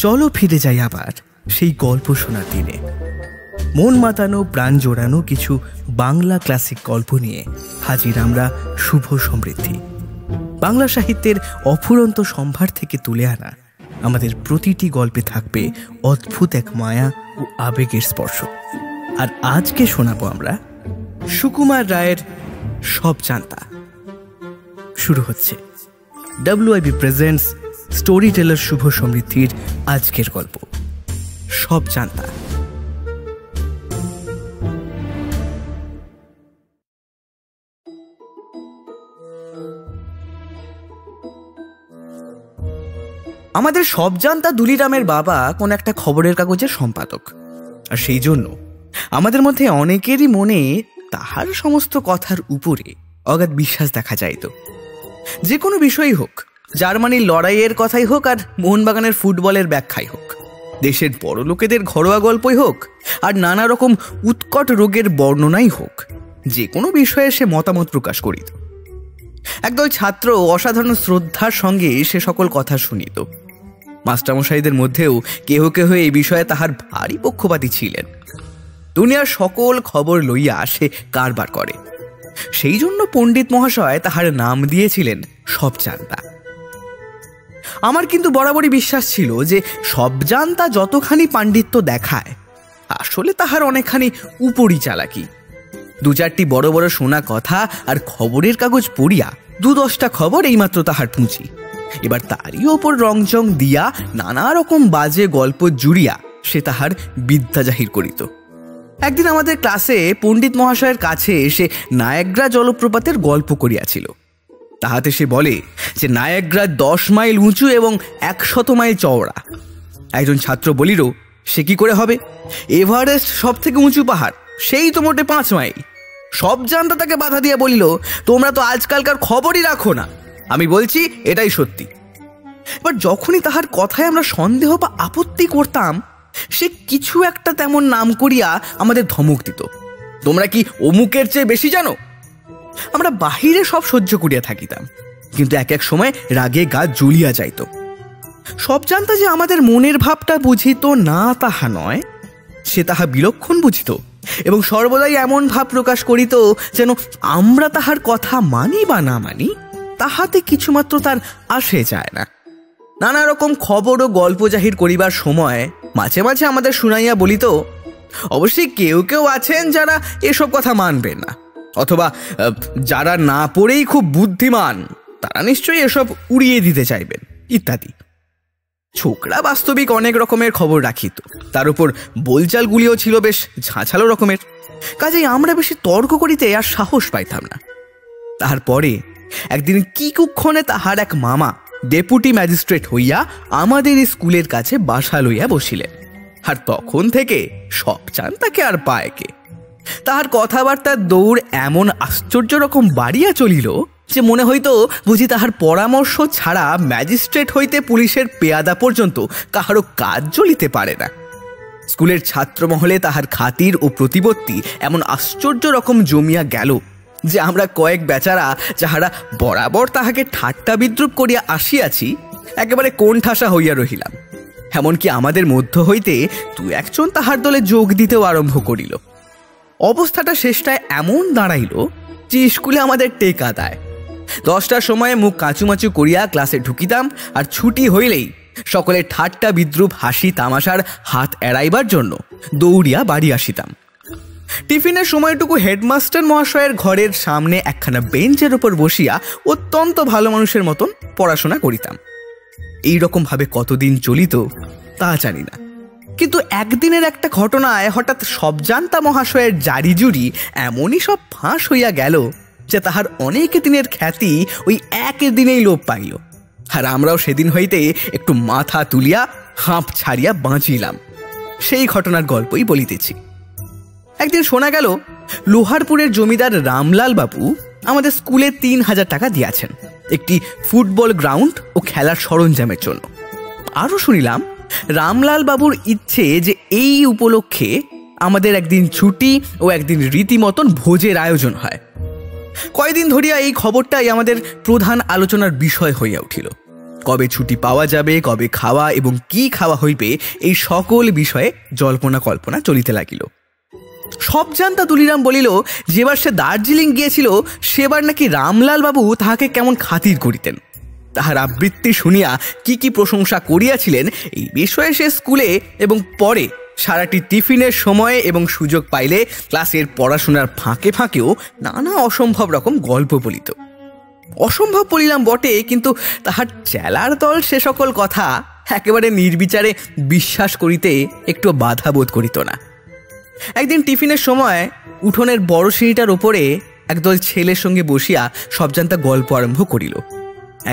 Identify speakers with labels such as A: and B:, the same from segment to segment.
A: চলো ফিরে যাই আবার সেই গল্প শোনার দিনে। মন মাতানো, প্রাণ জোড়ানো কিছু বাংলা ক্লাসিক গল্প নিয়ে হাজির আমরা শুভ সমৃদ্ধি। বাংলা সাহিত্যের অফুরন্ত সম্ভার থেকে তুলে আনা আমাদের প্রতিটি গল্পে থাকবে অদ্ভুত এক মায়া ও আবেগের স্পর্শ। আর আজকে শোনাবো আমরা সুকুমার রায়ের সব জানতা। শুরু হচ্ছে WIB প্রেজেন্টস স্টোরি টেলার শুভ সমৃদ্ধির আজকের গল্প সব জানতা। আমাদের সব জানতা দুলিরামের বাবা কোন একটা খবরের কাগজের সম্পাদক, আর সেই জন্য আমাদের মধ্যে অনেকেরই মনে তাহার সমস্ত কথার উপরে অগাধ বিশ্বাস দেখা যাইত। যে কোনো বিষয়ই হোক, জার্মানির লড়াইয়ের কথাই হোক আর মোহনবাগানের ফুটবলের ব্যাখ্যাই হোক, দেশের বড় লোকেদের ঘরোয়া গল্পই হোক আর নানা রকম উৎকট রোগের বর্ণনাই হোক, যে কোনো বিষয়ে সে মতামত প্রকাশ করিত। একদল ছাত্র অসাধারণ শ্রদ্ধার সঙ্গে সে সকল কথা শুনিত। মাস্টারমশাইদের মধ্যেও কেহ কেহ এই বিষয়ে তাহার ভারী পক্ষপাতী ছিলেন। দুনিয়ার সকল খবর লইয়া সে কারবার করে, সেই জন্য পণ্ডিত মহাশয় তাহার নাম দিয়েছিলেন সব জানতা। আমার কিন্তু বরাবরই বিশ্বাস ছিল যে সব জানতা যতখানি পাণ্ডিত্য দেখায়, আসলে তাহার অনেকখানি উপরি চালাকি। দু চারটি বড় বড় শোনা কথা আর খবরের কাগজ পড়িয়া 2-10টা খবর এইমাত্র তাহার পুঁজি। এবার তারই ওপর রংচং দিয়া নানা রকম বাজে গল্প জুড়িয়া সে তাহার বিদ্যা জাহির করিত। একদিন আমাদের ক্লাসে পণ্ডিত মহাশয়ের কাছে এসে নায়াগ্রা জলপ্রপাতের গল্প করিয়াছিল। তাহাতে সে বলে যে নায়াগ্রা 10 মাইল উঁচু এবং 100 মাইল চওড়া। একজন ছাত্র বলিল, সে কি করে হবে? এভারেস্ট সব থেকে উঁচু পাহাড়, সেই তো মোটে 5 মাইল। সব জানতা তাকে বাধা দিয়া বলিল, তোমরা তো আজকালকার খবরই রাখো না, আমি বলছি এটাই সত্যি। এবার যখনই তাহার কথায় আমরা সন্দেহ বা আপত্তি করতাম, সে কিছু একটা তেমন নাম করিয়া আমাদের ধমক দিত, তোমরা কি অমুকের চেয়ে বেশি জানো? আমরা বাহিরে সব সহ্য করিয়া থাকিতাম, কিন্তু এক এক সময় রাগে গা জ্বলিয়া যাইত। সব জানতা যে আমাদের মনের ভাবটা বুঝিত না তাহা নয়, সে তাহা বিলক্ষণ বুঝিত এবং সর্বদাই এমন ভাব প্রকাশ করিত যেন আমরা তাহার কথা মানি বা না মানি তাহাতে কিছুমাত্র তার আসে যায় না। নানা রকম খবর ও গল্প জাহির করিবার সময় মাঝে মাঝে আমাদের শুনাইয়া বলিত, অবশ্যই কেউ কেউ আছেন যারা এসব কথা মানবেন না, অথবা যারা না পড়েই খুব বুদ্ধিমান তারা নিশ্চয়ই এসব উড়িয়ে দিতে চাইবেন ইত্যাদি। ছোকরা বাস্তবিক অনেক রকমের খবর রাখিত, তার উপর বোলচালগুলিও ছিল বেশ ঝাঁঝালো রকমের। কাজেই আমরা বেশি তর্ক করিতে আর সাহস পাইতাম না। তারপরে একদিন কি কুক্ষণে তাহার এক মামা ডেপুটি ম্যাজিস্ট্রেট হইয়া আমাদের স্কুলের কাছে বাসা লইয়া বসিলেন, আর তখন থেকে সব জানতাকে আর পায় কে। তাহার কথাবার্তার দৌড় এমন আশ্চর্য রকম বাড়িয়া চলিল যে মনে হইতো বুঝি তাহার পরামর্শ ছাড়া ম্যাজিস্ট্রেট হইতে পুলিশের পেয়াদা পর্যন্ত কাহারও কাজ চলিতে পারে না। স্কুলের ছাত্রমহলে তাহার খাতির ও প্রতিপত্তি এমন আশ্চর্য রকম জমিয়া গেল যে আমরা কয়েক বেচারা যাহারা বরাবর তাহাকে ঠাট্টা বিদ্রুপ করিয়া আসিয়াছি, একেবারে কোণঠাসা হইয়া রহিলাম। এমনকি আমাদের মধ্য হইতে 2-1জন তাহার দলে যোগ দিতেও আরম্ভ করিল। অবস্থাটা শেষটায় এমন দাঁড়াইল যে স্কুলে আমাদের টেকা দেয়। 10টার সময় মুখ কাঁচুমাচু করিয়া ক্লাসে ঢুকিতাম, আর ছুটি হইলেই সকলে ঠাট্টা বিদ্রুপ হাসি তামাশার হাত এড়াইবার জন্য দৌড়িয়া বাড়ি আসিতাম। টিফিনের সময়টুকু হেডমাস্টার মহাশয়ের ঘরের সামনে একখানা বেঞ্চের উপর বসিয়া অত্যন্ত ভালো মানুষের মতন পড়াশোনা করিতাম। এইরকম ভাবে কতদিন চলিত তা জানি না, কিন্তু একদিনের একটা ঘটনায় হঠাৎ সব জানতা মহাশয়ের জারি জুরি এমনই সব ফাঁস হইয়া গেল যে তাহার অনেক দিনের খ্যাতি ওই এক দিনেই লোপ পাইল। আর আমরাও সেদিন হইতে একটু মাথা তুলিয়া হাঁপ ছাড়িয়া বাঁচিলাম। সেই ঘটনার গল্পই বলিতেছি। একদিন শোনা গেল লোহারপুরের জমিদার রামলাল বাবু আমাদের স্কুলে 3000 টাকা দিয়াছেন একটি ফুটবল গ্রাউন্ড ও খেলার সরঞ্জামের জন্য। আরও শুনিলাম রামলাল বাবুর ইচ্ছে যে এই উপলক্ষে আমাদের একদিন ছুটি ও একদিন রীতিমতন ভোজের আয়োজন হয়। কয়দিন ধরিয়া এই খবরটাই আমাদের প্রধান আলোচনার বিষয় হইয়া উঠিল। কবে ছুটি পাওয়া যাবে, কবে খাওয়া এবং কি খাওয়া হইবে, এই সকল বিষয়ে জল্পনা কল্পনা চলিতে লাগিল। সব জানতা দুলিরাম বলিল, যেবার সে দার্জিলিং গিয়েছিল সেবার নাকি রামলাল বাবু তাহাকে কেমন খাতির করিতেন। তাহার আবৃত্তি শুনিয়া কি কি প্রশংসা করিয়াছিলেন এই বিষয়ে সে স্কুলে এবং পরে সারাটি টিফিনের সময়ে এবং সুযোগ পাইলে ক্লাসের পড়াশোনার ফাঁকে ফাঁকেও নানা অসম্ভব রকম গল্প বলিত। অসম্ভব বলিলাম বটে, কিন্তু তাহার চেলার দল সে সকল কথা একেবারে নির্বিচারে বিশ্বাস করিতে একটু বাধা বোধ করিত না। একদিন টিফিনের সময় উঠোনের বড় সিঁড়িটার ওপরে একদল ছেলের সঙ্গে বসিয়া সবজান্তা গল্প আরম্ভ করিল।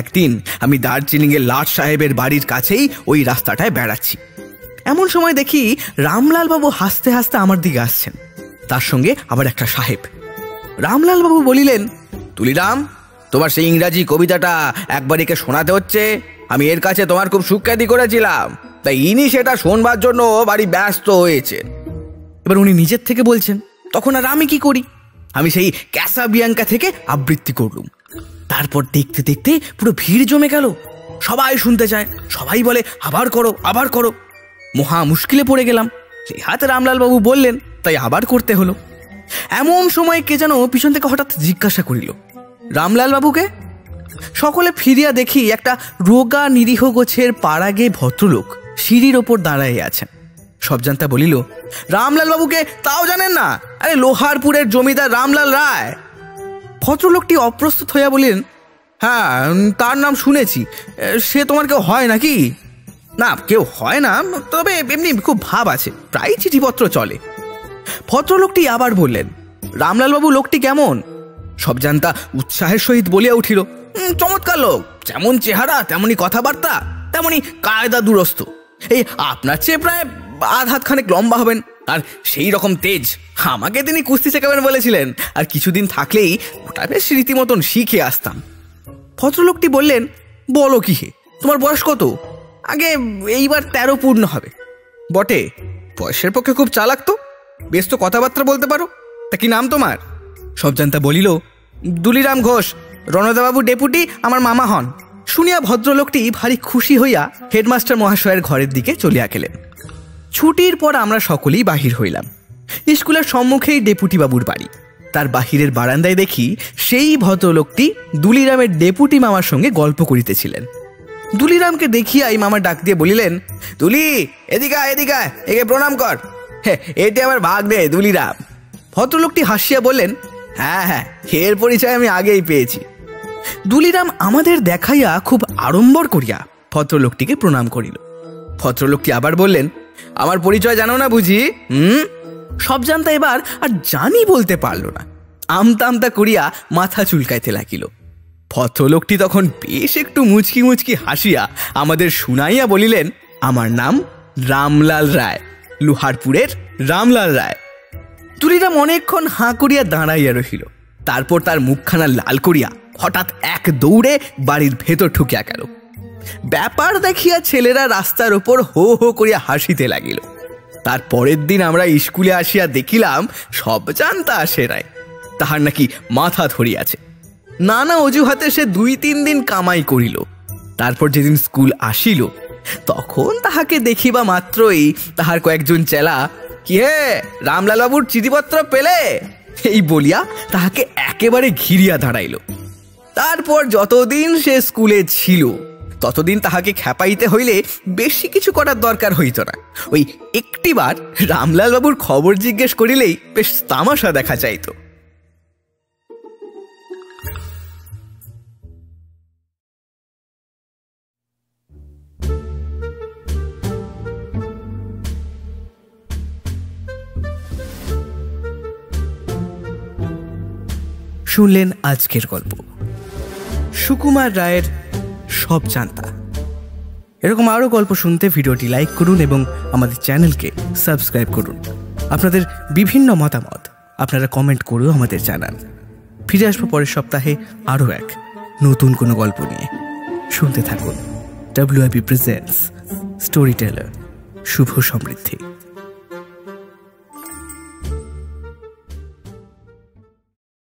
A: একদিন আমি দার্জিলিংয়ের লাট সাহেবের বাড়ির কাছেই ওই রাস্তাটায় বেড়াচ্ছি। এমন সময় দেখি রামলাল বাবু হাসতে হাসতে আমার দিকে আসছেন, তার সঙ্গে আবার একটা সাহেব। রামলাল বাবু বলিলেন, তুলিরাম, তোমার সেই ইংরাজি কবিতাটা একবার একে শোনাতে হচ্ছে। আমি এর কাছে তোমার খুব সুখ্যাতি করেছিলাম, তাই ইনি সেটা শোনবার জন্য বাড়ি ব্যস্ত হয়েছে। এবার উনি নিজের থেকে বলছেন, তখন আর আমি কি করি? আমি সেই ক্যাসাবিয়াঙ্কা থেকে আবৃত্তি করলুম। তারপর দেখতে দেখতে পুরো ভিড় জমে গেল, সবাই শুনতে চায়, সবাই বলে আবার করো আবার করো। মহা মুশকিলে পড়ে গেলাম। সেই হাতে রামলাল বাবু বললেন, তাই আবার করতে হলো। এমন সময় কে যেন পিছন থেকে হঠাৎ জিজ্ঞাসা করিল, রামলাল বাবুকে? সকলে ফিরিয়া দেখি একটা রোগা নিরীহ গোছের পাড়াগে ভদ্রলোক সিঁড়ির ওপর দাঁড়াইয়া আছেন। সবজান্তা বলিল, রামলাল বাবুকে তাও জানেন না? আরে লোহারপুরের জমিদার রামলাল রায়। ভদ্রলোকটি অপ্রস্তুত হইয়া বলিলেন, হ্যাঁ, তার নাম শুনেছি। সে তোমার কেউ হয় নাকি? না, কেউ হয় না, তবে এমনি খুব ভাব আছে, প্রায় চিঠিপত্র চলে। ভদ্রলোকটি আবার বললেন, রামলালবাবু লোকটি কেমন? সবজান্তা উৎসাহের সহিত বলিয়া উঠিল, চমৎকার লোক, যেমন চেহারা তেমনি কথাবার্তা, তেমনি কায়দা দুরস্ত। এই আপনার চেয়ে প্রায় আধ হাত খানেক লম্বা হবেন, আর সেই রকম তেজ। আমাকে তিনি কুস্তি শেখাবেন বলেছিলেন, আর কিছুদিন থাকলেই ওটা বেশ রীতিমতন শিখে আসতাম। ভদ্রলোকটি বললেন, বলো কি হে, তোমার বয়স কত? আগে এইবার 13 পূর্ণ হবে। বটে, বয়সের পক্ষে খুব চালাক তো, বেশ তো কথাবার্তা বলতে পারো। তা কি নাম তোমার? সবজান্তা বলিল, দুলিরাম ঘোষ, রণদাবাবু ডেপুটি আমার মামা হন। শুনিয়া ভদ্রলোকটি ভারী খুশি হইয়া হেডমাস্টার মহাশয়ের ঘরের দিকে চলিয়া গেলেন। ছুটির পর আমরা সকলেই বাহির হইলাম। স্কুলের সম্মুখেই ডেপুটি বাবুর বাড়ি। তার বাহিরের বারান্দায় দেখি সেই ভদ্রলোকটি দুলিরামের ডেপুটি মামার সঙ্গে গল্প করিতেছিলেন। দুলিরামকে দেখিয়াই মামা ডাক দিয়ে বলিলেন, দুলি, এদিকে এদিকে, একে প্রণাম কর। হ্যাঁ, এটি আমার ভাগ্নে দুলিরাম। ভদ্রলোকটি হাসিয়া বললেন, হ্যাঁ হ্যাঁ, এর পরিচয় আমি আগেই পেয়েছি। দুলিরাম আমাদের দেখাইয়া খুব আড়ম্বর করিয়া ভদ্রলোকটিকে প্রণাম করিল। ভদ্রলোকটি আবার বললেন, আমার পরিচয় জানো না বুঝি? সবজান্তা এবার আর জানি বলতে পারল না, আমতা আমতা করিয়া মাথা চুলকাইতে লাগিল। ভদ্রলোকটি তখন বেশ একটু মুচকি মুচকি হাসিয়া আমাদের শুনাইয়া বলিলেন, আমার নাম রামলাল রায়, লোহারপুরের রামলাল রায়। তুলিরাম অনেকক্ষণ হাঁ করিয়া দাঁড়াইয়া রহিল। তারপর তার মুখখানা লাল করিয়া হঠাৎ এক দৌড়ে বাড়ির ভেতর ঢুকিয়া গেল। ব্যাপার দেখিয়া ছেলেরা রাস্তার ওপর হো হো করিয়া হাসিতে লাগিল। তার পরের দিন আমরা স্কুলে আসিয়া দেখিলাম সবজান্তা আসে নাই, তাহার নাকি মাথা ধরিয়াছে। নানা অজুহাতে সে 2-3 দিন কামাই করিল। তারপর যেদিন স্কুল আসিল, তখন তাহাকে দেখিবা মাত্রই তাহার কয়েকজন চেলা, কি হে, রামলাল বাবুর চিঠিপত্র পেলে? এই বলিয়া তাহাকে একেবারে ঘিরিয়া দাঁড়াইল। তারপর যতদিন সে স্কুলে ছিল ততদিন তাহাকে খেপাইতে হইলে বেশি কিছু করার দরকার হইত না। ওই একটিবার রামলাল বাবুর খবর জিজ্ঞেস করিলেই বেশ তামাশা দেখা যাইত। শুনলেন আজকের গল্প, সুকুমার রায়ের সবজান্তা। এরকম আরও গল্প শুনতে ভিডিওটি লাইক করুন এবং আমাদের চ্যানেলকে সাবস্ক্রাইব করুন। আপনাদের বিভিন্ন মতামত আপনারা কমেন্ট করেও আমাদের জানান। ফিরে আসবো পরের সপ্তাহে আরও এক নতুন কোনো গল্প নিয়ে। শুনতে থাকুন WIP প্রেজেন্টস স্টোরি টেলার। শুভ সমৃদ্ধি।